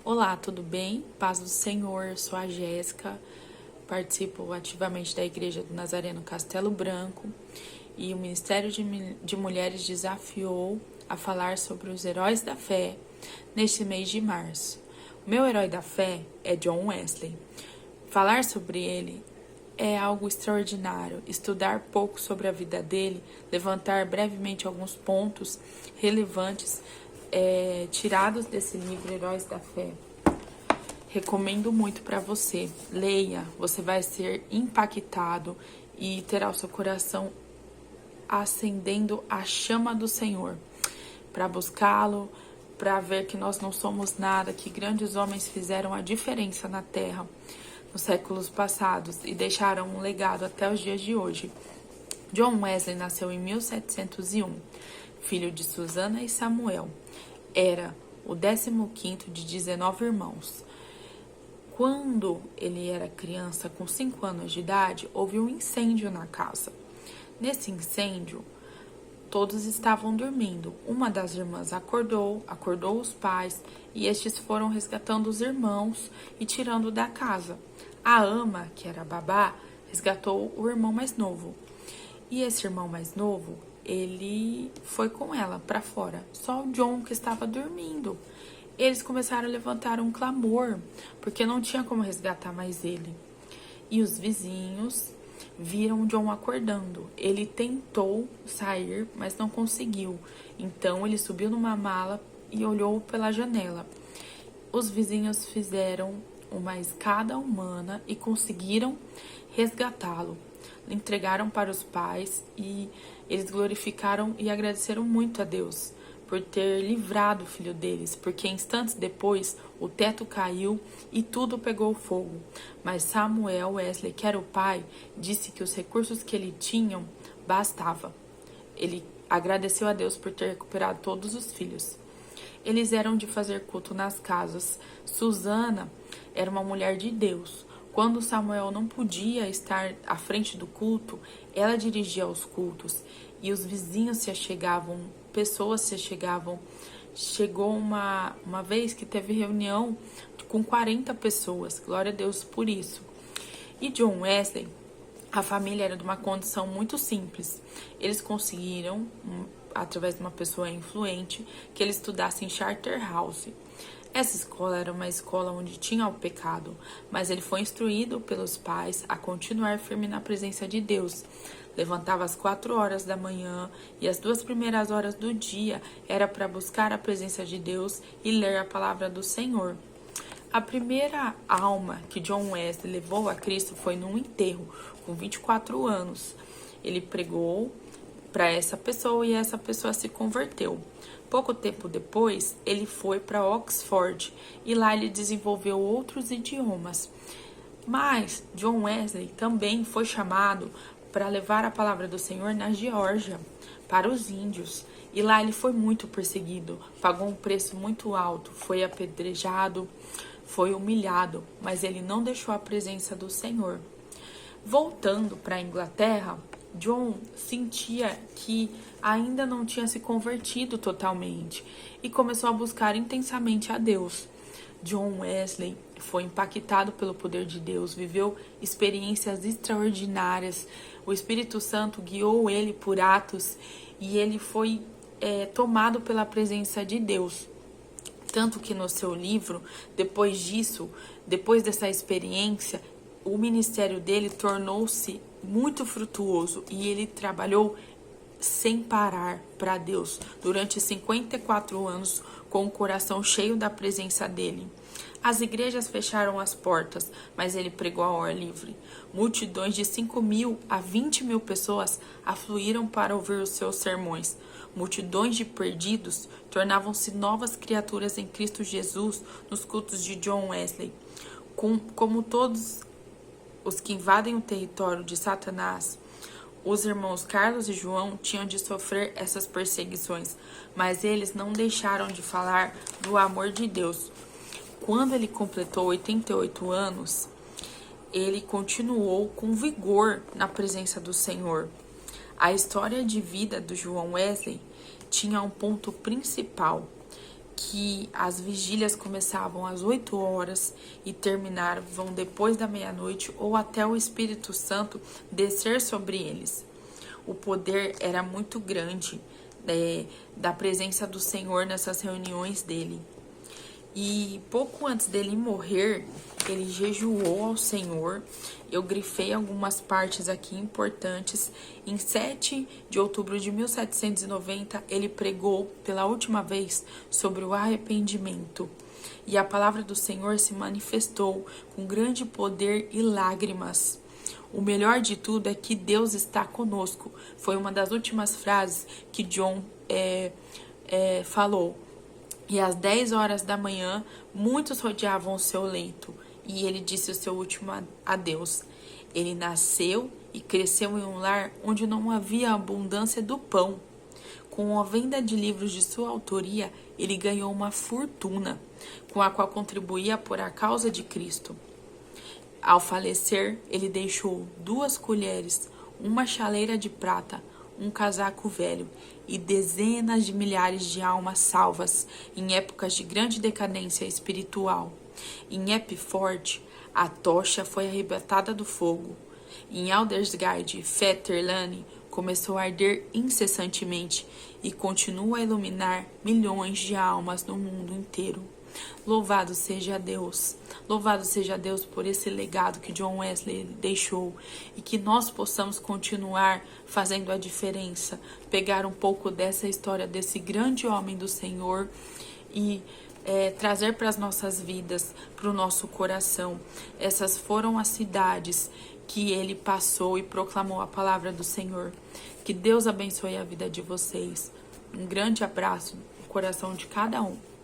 Olá, tudo bem? Paz do Senhor, eu sou a Jéssica, participo ativamente da Igreja do Nazareno Castelo Branco e o Ministério de Mulheres desafiou a falar sobre os heróis da fé neste mês de março. O meu herói da fé é John Wesley. Falar sobre ele é algo extraordinário. Estudar pouco sobre a vida dele, levantar brevemente alguns pontos relevantes tirados desse livro Heróis da Fé. Recomendo muito para você. Leia, você vai ser impactado e terá o seu coração acendendo a chama do Senhor para buscá-lo, para ver que nós não somos nada, que grandes homens fizeram a diferença na terra nos séculos passados e deixaram um legado até os dias de hoje. John Wesley nasceu em 1701, filho de Susana e Samuel. Era o 15º de 19 irmãos. Quando ele era criança, com 5 anos de idade, houve um incêndio na casa. Nesse incêndio, todos estavam dormindo. Uma das irmãs acordou os pais e estes foram resgatando os irmãos e tirando da casa. A ama, que era a babá, resgatou o irmão mais novo. E esse irmão mais novo, ele foi com ela para fora. Só o John que estava dormindo. Eles começaram a levantar um clamor, porque não tinha como resgatar mais ele. E os vizinhos viram John acordando. Ele tentou sair, mas não conseguiu. Então ele subiu numa mala e olhou pela janela. Os vizinhos fizeram uma escada humana e conseguiram resgatá-lo. Entregaram para os pais e eles glorificaram e agradeceram muito a Deus por ter livrado o filho deles, porque instantes depois o teto caiu e tudo pegou fogo. Mas Samuel Wesley, que era o pai, disse que os recursos que ele tinha bastava. Ele agradeceu a Deus por ter recuperado todos os filhos. Eles eram de fazer culto nas casas. Susana era uma mulher de Deus. Quando Samuel não podia estar à frente do culto, ela dirigia os cultos e os vizinhos se achegavam, pessoas se achegavam. Chegou uma vez que teve reunião com 40 pessoas, glória a Deus por isso. E John Wesley, a família era de uma condição muito simples. Eles conseguiram, através de uma pessoa influente, que ele estudasse em Charterhouse. Essa escola era uma escola onde tinha o pecado, mas ele foi instruído pelos pais a continuar firme na presença de Deus. Levantava às 4 horas da manhã e as 2 primeiras horas do dia era para buscar a presença de Deus e ler a palavra do Senhor. A primeira alma que John Wesley levou a Cristo foi num enterro, com 24 anos. Ele pregou para essa pessoa e essa pessoa se converteu. Pouco tempo depois, ele foi para Oxford e lá ele desenvolveu outros idiomas. Mas John Wesley também foi chamado para levar a palavra do Senhor na Geórgia, para os índios. E lá ele foi muito perseguido, pagou um preço muito alto, foi apedrejado, foi humilhado, mas ele não deixou a presença do Senhor. Voltando para a Inglaterra, John sentia que ainda não tinha se convertido totalmente e começou a buscar intensamente a Deus. John Wesley foi impactado pelo poder de Deus, viveu experiências extraordinárias. O Espírito Santo guiou ele por Atos e ele foi tomado pela presença de Deus. Tanto que no seu livro, depois dessa experiência, o ministério dele tornou-se muito frutuoso e ele trabalhou sem parar para Deus durante 54 anos com o coração cheio da presença dele. As igrejas fecharam as portas, mas ele pregou ao ar livre. Multidões de 5.000 a 20.000 pessoas afluíram para ouvir os seus sermões. Multidões de perdidos tornavam-se novas criaturas em Cristo Jesus nos cultos de John Wesley. Como todos os que invadem o território de Satanás, os irmãos Carlos e João tinham de sofrer essas perseguições, mas eles não deixaram de falar do amor de Deus. Quando ele completou 88 anos, ele continuou com vigor na presença do Senhor. A história de vida do John Wesley tinha um ponto principal. que as vigílias começavam às 8 horas e terminavam depois da meia-noite ou até o Espírito Santo descer sobre eles. O poder era muito grande da presença do Senhor nessas reuniões dele. E pouco antes dele morrer, ele jejuou ao Senhor. Eu grifei algumas partes aqui importantes. Em 7 de outubro de 1790, ele pregou pela última vez sobre o arrependimento. E a palavra do Senhor se manifestou com grande poder e lágrimas. O melhor de tudo é que Deus está conosco. Foi uma das últimas frases que John falou. E às 10 horas da manhã, muitos rodeavam o seu leito, e ele disse o seu último adeus. Ele nasceu e cresceu em um lar onde não havia abundância do pão. Com a venda de livros de sua autoria, ele ganhou uma fortuna, com a qual contribuía por a causa de Cristo. Ao falecer, ele deixou 2 colheres, uma chaleira de prata, um casaco velho e dezenas de milhares de almas salvas em épocas de grande decadência espiritual. Em Epifort, a tocha foi arrebatada do fogo. Em Aldersgard, Fetterlane começou a arder incessantemente e continua a iluminar milhões de almas no mundo inteiro. Louvado seja Deus por esse legado que John Wesley deixou e que nós possamos continuar fazendo a diferença, pegar um pouco dessa história desse grande homem do Senhor e trazer para as nossas vidas, para o nosso coração. Essas foram as cidades que ele passou e proclamou a palavra do Senhor. Que Deus abençoe a vida de vocês. Um grande abraço no coração de cada um.